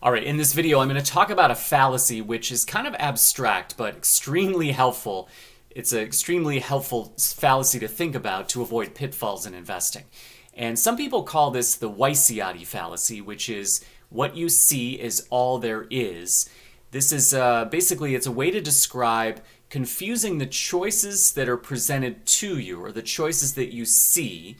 All right, in this video, I'm going to talk about a fallacy which is kind of abstract but extremely helpful. It's an extremely helpful fallacy to think about to avoid pitfalls in investing. And some people call this the WYSIATI fallacy, which is what you see is all there is. This is basically, it's a way to describe confusing the choices that are presented to you, or the choices that you see,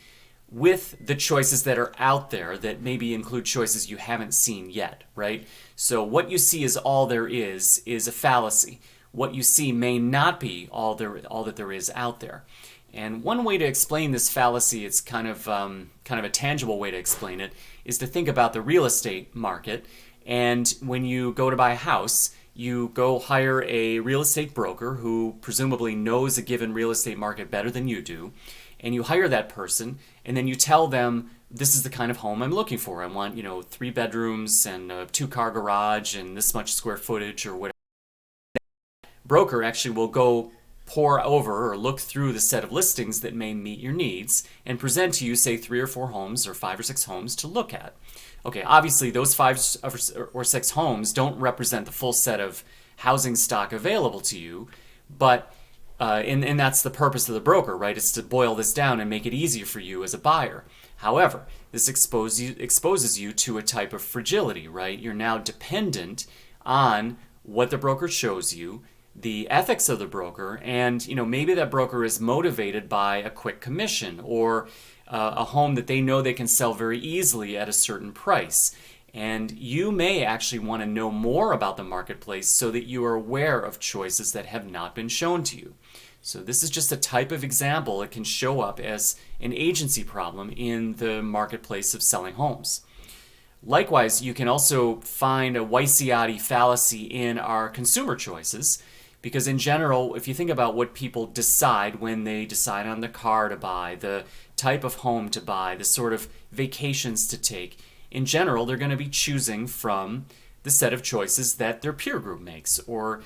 with the choices that are out there that maybe include choices you haven't seen yet, right? So what you see is all there is a fallacy. What you see may not be all that there is out there. And one way to explain this fallacy, it's kind of a tangible way to explain it, is to think about the real estate market. And when you go to buy a house, you go hire a real estate broker who presumably knows a given real estate market better than you do. And you hire that person, and then you tell them, this is the kind of home I'm looking for. I want, 3 bedrooms and a 2-car garage and this much square footage or whatever. Broker actually will go pore over or look through the set of listings that may meet your needs and present to you, say, 3 or 4 homes or 5 or 6 homes to look at. Okay, obviously those 5 or 6 homes don't represent the full set of housing stock available to you, but and that's the purpose of the broker, right? It's to boil this down and make it easier for you as a buyer. However, this exposes you to a type of fragility, right? You're now dependent on what the broker shows you, the ethics of the broker, and maybe that broker is motivated by a quick commission or a home that they know they can sell very easily at a certain price. And you may actually want to know more about the marketplace so that you are aware of choices that have not been shown to you. So this is just a type of example. It can show up as an agency problem in the marketplace of selling homes. Likewise, you can also find a WYSIATI fallacy in our consumer choices, because in general, if you think about what people decide when they decide on the car to buy, the type of home to buy, the sort of vacations to take, in general, they're going to be choosing from the set of choices that their peer group makes. Or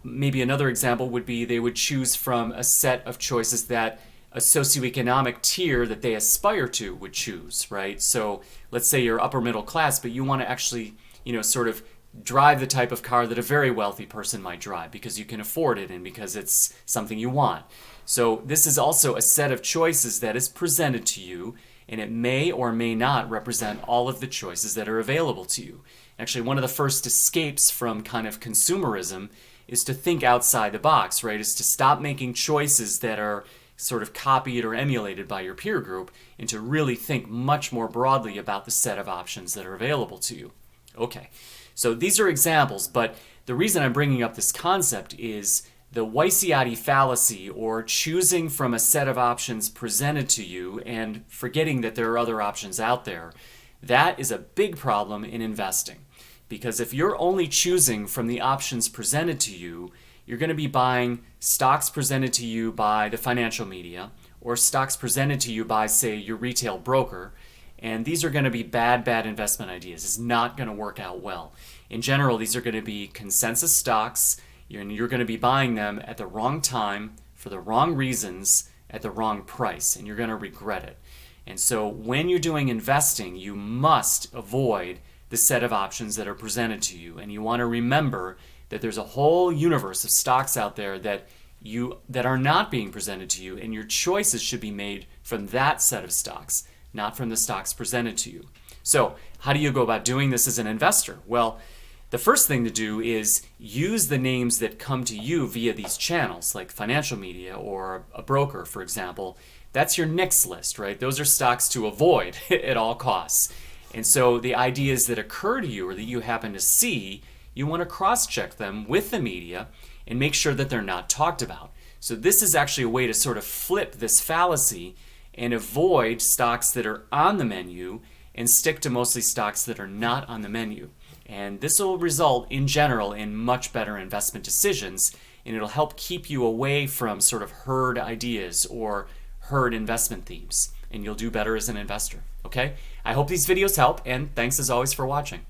maybe another example would be they would choose from a set of choices that a socioeconomic tier that they aspire to would choose, right? So let's say you're upper middle class, but you want to actually, sort of drive the type of car that a very wealthy person might drive because you can afford it and because it's something you want. So this is also a set of choices that is presented to you, and it may or may not represent all of the choices that are available to you. Actually, one of the first escapes from kind of consumerism is to think outside the box, right? Is to stop making choices that are sort of copied or emulated by your peer group and to really think much more broadly about the set of options that are available to you. Okay, so these are examples, but the reason I'm bringing up this concept is the WYSIATI fallacy, or choosing from a set of options presented to you and forgetting that there are other options out there. That is a big problem in investing, because if you're only choosing from the options presented to you, you're going to be buying stocks presented to you by the financial media or stocks presented to you by, say, your retail broker, and these are going to be bad investment ideas. It's not going to work out well. In general, these are going to be consensus stocks. You're going to be buying them at the wrong time, for the wrong reasons, at the wrong price, and you're going to regret it. And so when you're doing investing, you must avoid the set of options that are presented to you. And you want to remember that there's a whole universe of stocks out there that are not being presented to you, and your choices should be made from that set of stocks, not from the stocks presented to you. So how do you go about doing this as an investor? Well, the first thing to do is use the names that come to you via these channels, like financial media or a broker, for example. That's your NICS list, right? Those are stocks to avoid at all costs. And so the ideas that occur to you or that you happen to see, you want to cross-check them with the media and make sure that they're not talked about. So this is actually a way to sort of flip this fallacy and avoid stocks that are on the menu and stick to mostly stocks that are not on the menu. And this will result, in general, in much better investment decisions, and it'll help keep you away from sort of herd ideas or herd investment themes, and you'll do better as an investor. Okay? I hope these videos help, and thanks as always for watching.